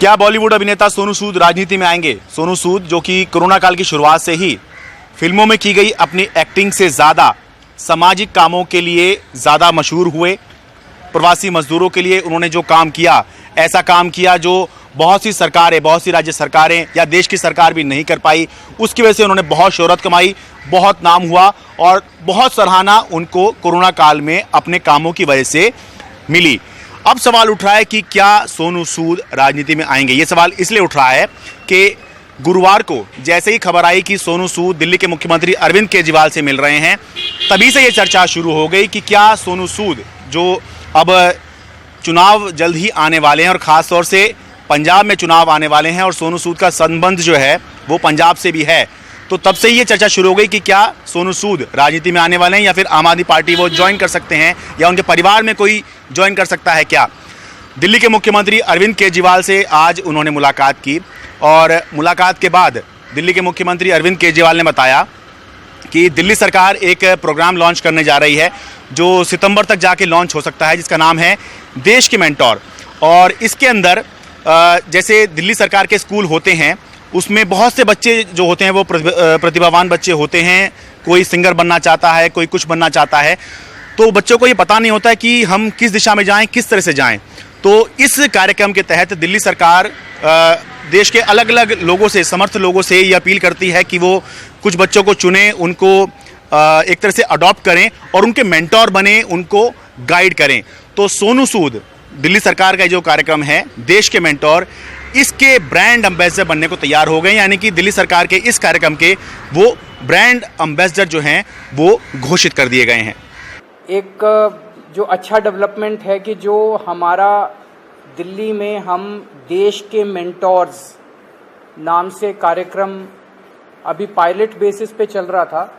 क्या बॉलीवुड अभिनेता सोनू सूद राजनीति में आएंगे? सोनू सूद, जो कि कोरोना काल की शुरुआत से ही फिल्मों में की गई अपनी एक्टिंग से ज़्यादा सामाजिक कामों के लिए ज़्यादा मशहूर हुए। प्रवासी मजदूरों के लिए उन्होंने जो काम किया, ऐसा काम किया जो बहुत सी सरकारें, बहुत सी राज्य सरकारें या देश की सरकार भी नहीं कर पाई। उसकी वजह से उन्होंने बहुत शोहरत कमाई, बहुत नाम हुआ और बहुत सराहना उनको कोरोना काल में अपने कामों की वजह से मिली। अब सवाल उठ रहा है कि क्या सोनू सूद राजनीति में आएंगे। ये सवाल इसलिए उठ रहा है कि गुरुवार को जैसे ही खबर आई कि सोनू सूद दिल्ली के मुख्यमंत्री अरविंद केजरीवाल से मिल रहे हैं, तभी से ये चर्चा शुरू हो गई कि क्या सोनू सूद, जो अब चुनाव जल्द ही आने वाले हैं और ख़ास तौर से पंजाब में चुनाव आने वाले हैं और सोनू सूद का संबंध जो है वो पंजाब से भी है, तो तब से ये चर्चा शुरू हो गई कि क्या सोनू सूद राजनीति में आने वाले हैं या फिर आम आदमी पार्टी वो ज्वाइन कर सकते हैं या उनके परिवार में कोई ज्वाइन कर सकता है क्या। दिल्ली के मुख्यमंत्री अरविंद केजरीवाल से आज उन्होंने मुलाकात की और मुलाकात के बाद दिल्ली के मुख्यमंत्री अरविंद केजरीवाल ने बताया कि दिल्ली सरकार एक प्रोग्राम लॉन्च करने जा रही है जो सितंबर तक जाके लॉन्च हो सकता है, जिसका नाम है देश के मेंटोर। और इसके अंदर जैसे दिल्ली सरकार के स्कूल होते हैं, उसमें बहुत से बच्चे जो होते हैं वो प्रतिभावान बच्चे होते हैं। कोई सिंगर बनना चाहता है, कोई कुछ बनना चाहता है, तो बच्चों को ये पता नहीं होता है कि हम किस दिशा में जाएं, किस तरह से जाएं। तो इस कार्यक्रम के तहत दिल्ली सरकार देश के अलग अलग लोगों से, समर्थ लोगों से ये अपील करती है कि वो कुछ बच्चों को चुनें, उनको एक तरह से अडॉप्ट करें और उनके मेंटोर बने, उनको गाइड करें। तो सोनू सूद, दिल्ली सरकार का जो कार्यक्रम है देश के मेंटोर, इसके ब्रांड एम्बेसडर बनने को तैयार हो गए। यानी कि दिल्ली सरकार के इस कार्यक्रम के वो ब्रांड एम्बेसडर जो हैं वो घोषित कर दिए गए हैं। एक जो अच्छा डेवलपमेंट है कि जो हमारा दिल्ली में हम देश के मेंटोर्स नाम से कार्यक्रम अभी पायलट बेसिस पे चल रहा था,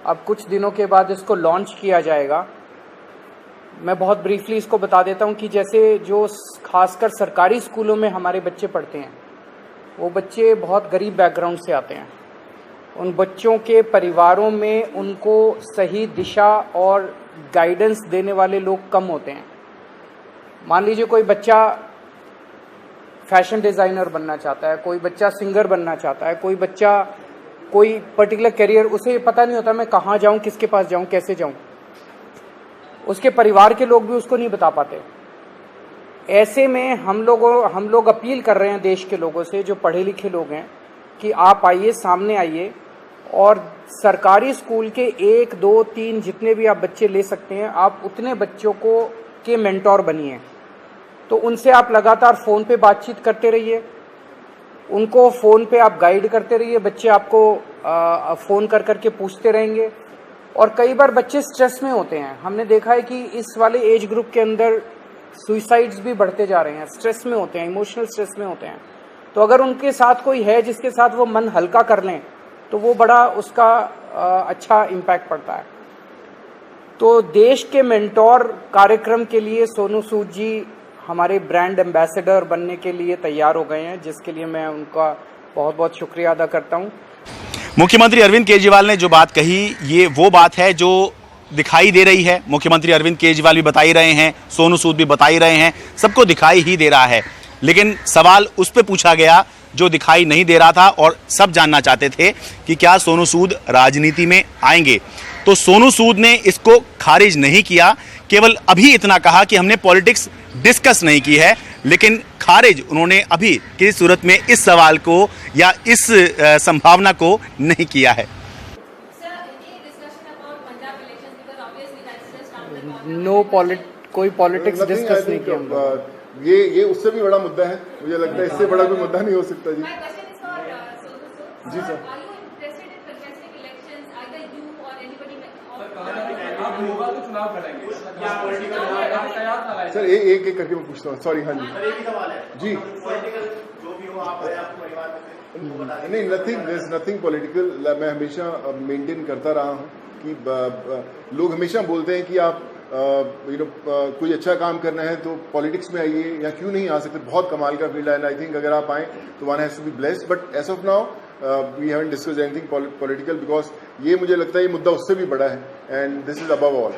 अब कुछ दिनों के बाद इसको लॉन्च किया जाएगा। मैं बहुत ब्रीफली इसको बता देता हूं कि जैसे जो खासकर सरकारी स्कूलों में हमारे बच्चे पढ़ते हैं, वो बच्चे बहुत गरीब बैकग्राउंड से आते हैं। उन बच्चों के परिवारों में उनको सही दिशा और गाइडेंस देने वाले लोग कम होते हैं। मान लीजिए कोई बच्चा फैशन डिज़ाइनर बनना चाहता है, कोई बच्चा सिंगर बनना चाहता है, कोई बच्चा कोई पर्टिकुलर करियर, उसे पता नहीं होता मैं कहाँ जाऊँ, किसके पास जाऊँ, कैसे जाऊँ। उसके परिवार के लोग भी उसको नहीं बता पाते। ऐसे में हम लोग अपील कर रहे हैं देश के लोगों से, जो पढ़े लिखे लोग हैं, कि आप आइए, सामने आइए और सरकारी स्कूल के 1, 2, 3 जितने भी आप बच्चे ले सकते हैं, आप उतने बच्चों को के मेंटोर बनिए। तो उनसे आप लगातार फ़ोन पे बातचीत करते रहिए, उनको फ़ोन पे आप गाइड करते रहिए। बच्चे आपको फ़ोन कर करके पूछते रहेंगे। और कई बार बच्चे स्ट्रेस में होते हैं। हमने देखा है कि इस वाले एज ग्रुप के अंदर सुसाइड्स भी बढ़ते जा रहे हैं, स्ट्रेस में होते हैं, इमोशनल स्ट्रेस में होते हैं। तो अगर उनके साथ कोई है जिसके साथ वो मन हल्का कर लें, तो वो बड़ा उसका अच्छा इम्पैक्ट पड़ता है। तो देश के मेंटोर कार्यक्रम के लिए सोनू सूद जी हमारे ब्रांड एम्बेसडर बनने के लिए तैयार हो गए हैं, जिसके लिए मैं उनका बहुत बहुत शुक्रिया अदा करता हूँ। मुख्यमंत्री अरविंद केजरीवाल ने जो बात कही, ये वो बात है जो दिखाई दे रही है। मुख्यमंत्री अरविंद केजरीवाल भी बता ही रहे हैं, सोनू सूद भी बता ही रहे हैं, सबको दिखाई ही दे रहा है। लेकिन सवाल उस पर पूछा गया जो दिखाई नहीं दे रहा था और सब जानना चाहते थे कि क्या सोनू सूद राजनीति में आएंगे। तो सोनू सूद ने इसको खारिज नहीं किया, केवल अभी इतना कहा कि हमने पॉलिटिक्स डिस्कस नहीं की है, लेकिन खारिज उन्होंने अभी किसी सूरत में इस सवाल को या इस संभावना को नहीं किया है। कोई पॉलिटिक्स डिस्कस नहीं किया। ये उससे भी बड़ा मुद्दा है, मुझे लगता है इससे बड़ा कोई मुद्दा नहीं हो सकता। जी जी सर, सर एक करके मैं पूछता हूँ, सॉरी। हाँ जी जी, नहीं, नथिंग पॉलिटिकल। मैं हमेशा मेंटेन करता रहा हूँ कि लोग हमेशा बोलते हैं कि आप कोई अच्छा काम करना है तो पॉलिटिक्स में आइए, या क्यों नहीं आ सकते, बहुत कमाल का फील्ड है। आई थिंक अगर आप आए तो one has to be blessed. But as of now we haven't discussed anything political, because ये मुझे लगता है ये मुद्दा उससे भी बड़ा है and this is above all.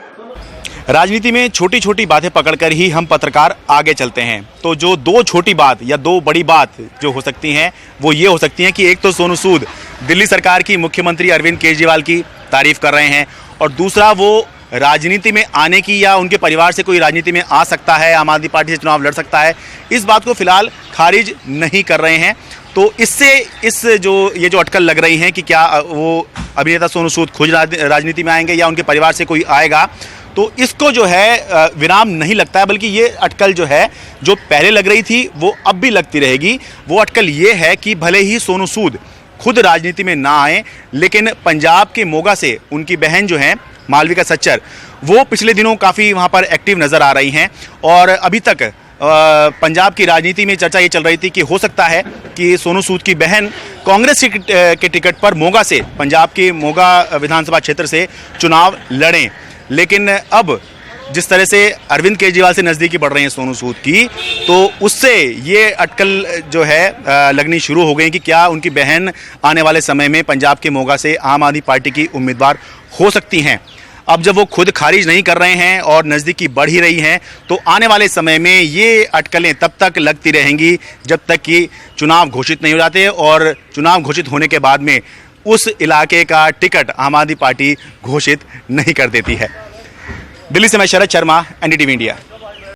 राजनीति में छोटी छोटी बातें पकड़कर ही हम पत्रकार आगे चलते हैं। तो जो दो छोटी बात या दो बड़ी बात जो हो सकती हैं वो ये हो सकती हैं कि एक तो सोनू सूद दिल्ली सरकार की मुख्यमंत्री अरविंद केजरीवाल की तारीफ कर रहे हैं, और दूसरा वो राजनीति में आने की या उनके परिवार से कोई राजनीति में आ सकता है, आम आदमी पार्टी से चुनाव लड़ सकता है, इस बात को फिलहाल खारिज नहीं कर रहे हैं। तो इससे ये जो अटकल लग रही है कि क्या वो अभिनेता सोनू सूद खुद राजनीति में आएंगे या उनके परिवार से कोई आएगा, तो इसको जो है विराम नहीं लगता है, बल्कि ये अटकल जो है जो पहले लग रही थी वो अब भी लगती रहेगी। वो अटकल ये है कि भले ही सोनू सूद खुद राजनीति में ना आए, लेकिन पंजाब के मोगा से उनकी बहन जो है मालविका सच्चर, वो पिछले दिनों काफ़ी वहाँ पर एक्टिव नज़र आ रही हैं। और अभी तक पंजाब की राजनीति में चर्चा ये चल रही थी कि हो सकता है कि सोनू सूद की बहन कांग्रेस के टिकट पर मोगा से, पंजाब के मोगा विधानसभा क्षेत्र से चुनाव लड़ें। लेकिन अब जिस तरह से अरविंद केजरीवाल से नज़दीकी बढ़ रही है सोनू सूद की, तो उससे ये अटकल जो है लगनी शुरू हो गई कि क्या उनकी बहन आने वाले समय में पंजाब के मोगा से आम आदमी पार्टी की उम्मीदवार हो सकती हैं। अब जब वो खुद खारिज नहीं कर रहे हैं और नज़दीकी बढ़ ही रही हैं, तो आने वाले समय में ये अटकलें तब तक लगती रहेंगी जब तक कि चुनाव घोषित नहीं हो जाते, और चुनाव घोषित होने के बाद में उस इलाके का टिकट आम आदमी पार्टी घोषित नहीं कर देती है। दिल्ली से मैं शरद शर्मा, एनडीटीवी इंडिया।